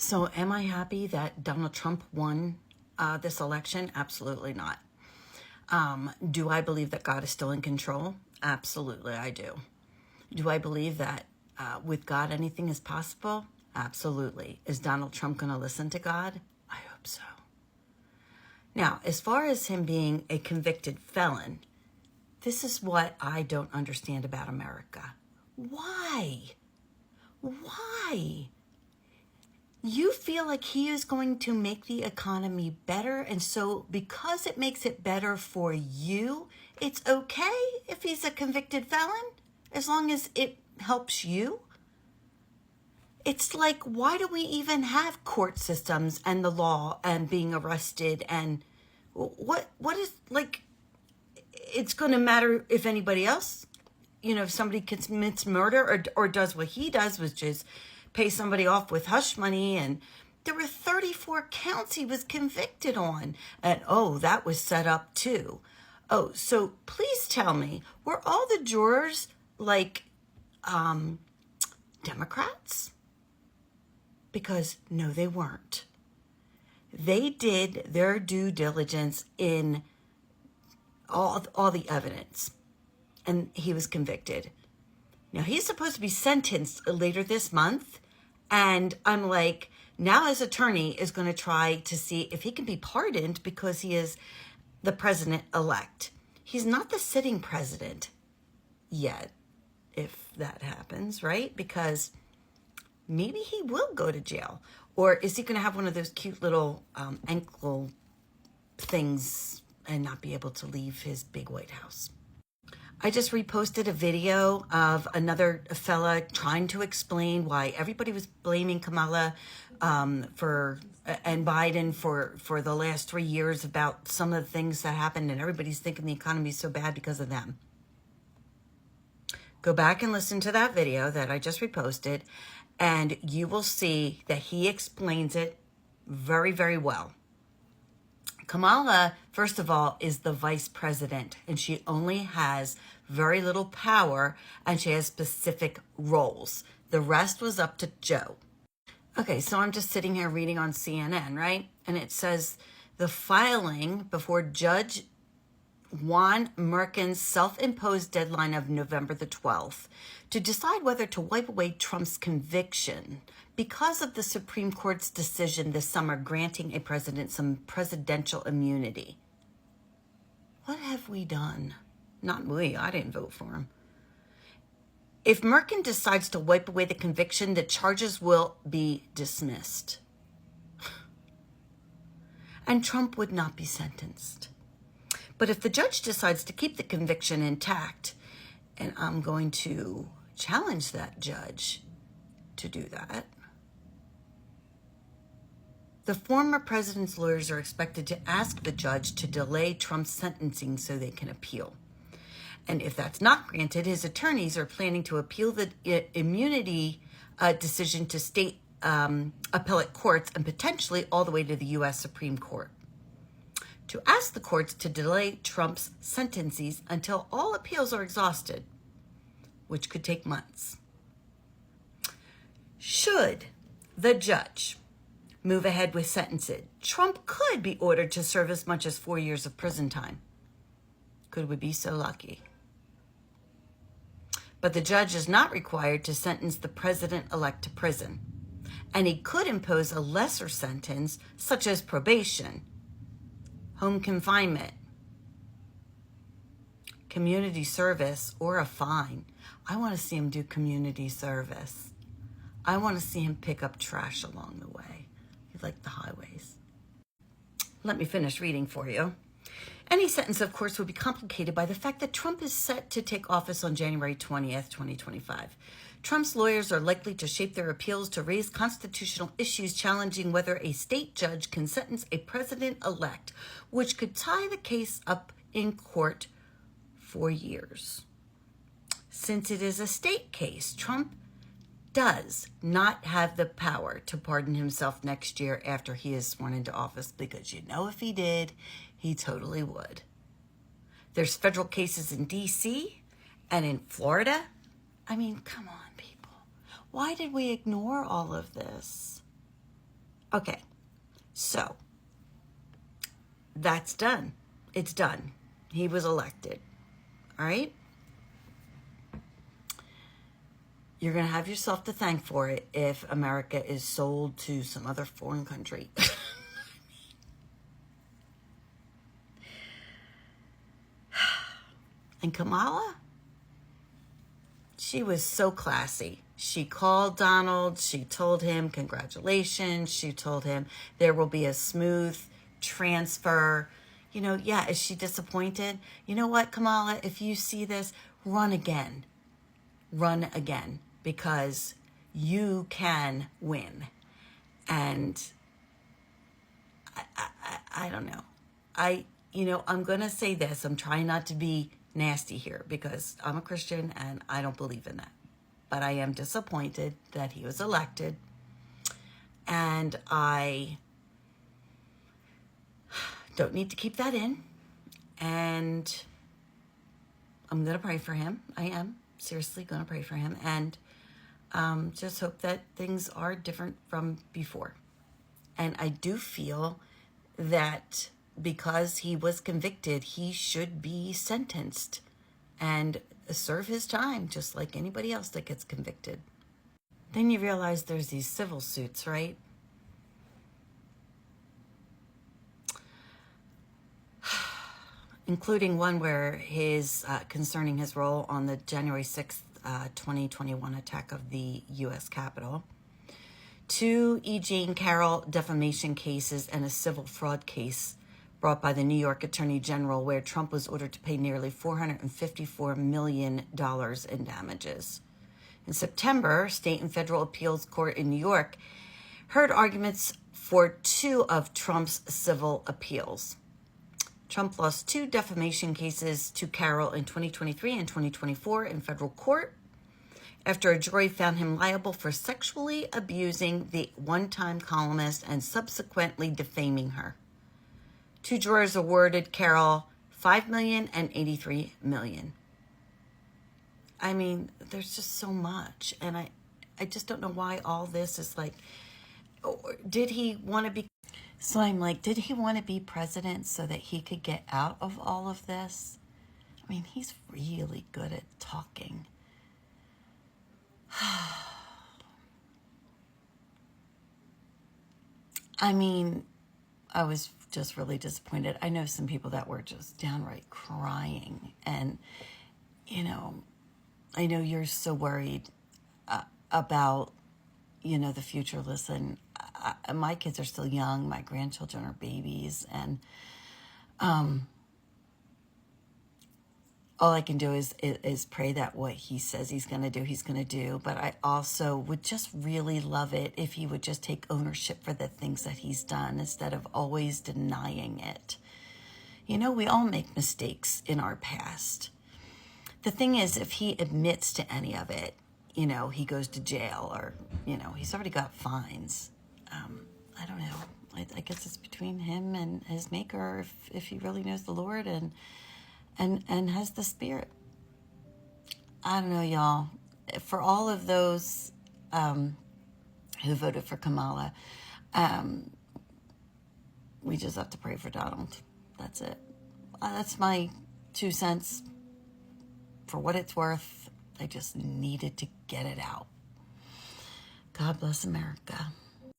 So am I happy that Donald Trump won this election? Absolutely not. Do I believe that God is still in control? Absolutely, I do. Do I believe that with God anything is possible? Absolutely. Is Donald Trump going to listen to God? I hope so. Now, as far as him being a convicted felon, this is what I don't understand about America. Why? Why? You feel like he is going to make the economy better, and so because it makes it better for you, it's okay if he's a convicted felon, as long as it helps you? It's like, why do we even have court systems and the law and being arrested, and what is, like, it's going to matter if anybody else, if somebody commits murder or does what he does, which is pay somebody off with hush money. And there were 34 counts he was convicted on. And that was set up too. So please tell me, were all the jurors like Democrats? Because no, they weren't. They did their due diligence in all the evidence, and he was convicted. Now, he's supposed to be sentenced later this month, and I'm like, now his attorney is going to try to see if he can be pardoned because he is the president-elect. He's not the sitting president yet, if that happens, right? Because maybe he will go to jail. Or is he going to have one of those cute little ankle things and not be able to leave his big White House? I just reposted a video of another fella trying to explain why everybody was blaming Kamala and Biden for the last 3 years about some of the things that happened, and everybody's thinking the economy is so bad because of them. Go back and listen to that video that I just reposted, and you will see that he explains it very, very well. Kamala, first of all, is the vice president, and she only has very little power, and she has specific roles. The rest was up to Joe. Okay, so I'm just sitting here reading on CNN, right? And it says the filing before Judge Juan Merchan's self-imposed deadline of November the 12th to decide whether to wipe away Trump's conviction because of the Supreme Court's decision this summer granting a president some presidential immunity. What have we done? Not we. I didn't vote for him. If Merchan decides to wipe away the conviction, the charges will be dismissed. And Trump would not be sentenced. But if the judge decides to keep the conviction intact, and I'm going to challenge that judge to do that, the former president's lawyers are expected to ask the judge to delay Trump's sentencing so they can appeal. And if that's not granted, his attorneys are planning to appeal the immunity decision to state appellate courts and potentially all the way to the U.S. Supreme Court, to ask the courts to delay Trump's sentences until all appeals are exhausted, which could take months. Should the judge move ahead with sentencing, Trump could be ordered to serve as much as 4 years of prison time. Could we be so lucky? But the judge is not required to sentence the president-elect to prison, and he could impose a lesser sentence, such as probation, home confinement, community service, or a fine. I want to see him do community service. I want to see him pick up trash along the way. He liked the highways. Let me finish reading for you. Any sentence, of course, would be complicated by the fact that Trump is set to take office on January 20th, 2025. Trump's lawyers are likely to shape their appeals to raise constitutional issues challenging whether a state judge can sentence a president-elect, which could tie the case up in court for years. Since it is a state case, Trump does not have the power to pardon himself next year after he is sworn into office, because if he did, he totally would. There's federal cases in D.C. and in Florida. I mean, come on, people. Why did we ignore all of this? Okay, so that's done. It's done. He was elected. All right? You're going to have yourself to thank for it if America is sold to some other foreign country. And Kamala, she was so classy. She called Donald. She told him, congratulations. She told him there will be a smooth transfer. You know, yeah, is she disappointed? You know what, Kamala, if you see this, run again. Run again, because you can win. And I don't know. I'm going to say this. I'm trying not to be nasty here because I'm a Christian and I don't believe in that. But I am disappointed that he was elected. And I don't need to keep that in. And I'm going to pray for him. I am seriously going to pray for him. And just hope that things are different from before. And I do feel that because he was convicted, he should be sentenced and serve his time just like anybody else that gets convicted. Then you realize there's these civil suits, right? Including one where concerning his role on the January 6th, 2021 attack of the U.S. Capitol. 2 E. Jean Carroll defamation cases and a civil fraud case brought by the New York Attorney General where Trump was ordered to pay nearly $454 million in damages. In September, state and federal appeals court in New York heard arguments for 2 of Trump's civil appeals. Trump lost 2 defamation cases to Carroll in 2023 and 2024 in federal court after a jury found him liable for sexually abusing the one-time columnist and subsequently defaming her. 2 jurors awarded Carroll $5 million and $83 million. I mean, there's just so much, and I just don't know why all this is like, did he want to be... So I'm like, did he want to be president so that he could get out of all of this? I mean, he's really good at talking. I mean, I was just really disappointed. I know some people that were just downright crying. And, I know you're so worried about, the future. Listen, my kids are still young. My grandchildren are babies. And all I can do is pray that what he says he's going to do, he's going to do. But I also would just really love it if he would just take ownership for the things that he's done instead of always denying it. We all make mistakes in our past. The thing is, if he admits to any of it, he goes to jail or, he's already got fines. I don't know. I guess it's between him and his maker if he really knows the Lord and has the Spirit. I don't know, y'all. For all of those who voted for Kamala, we just have to pray for Donald. That's it. That's my 2 cents. For what it's worth, I just needed to get it out. God bless America.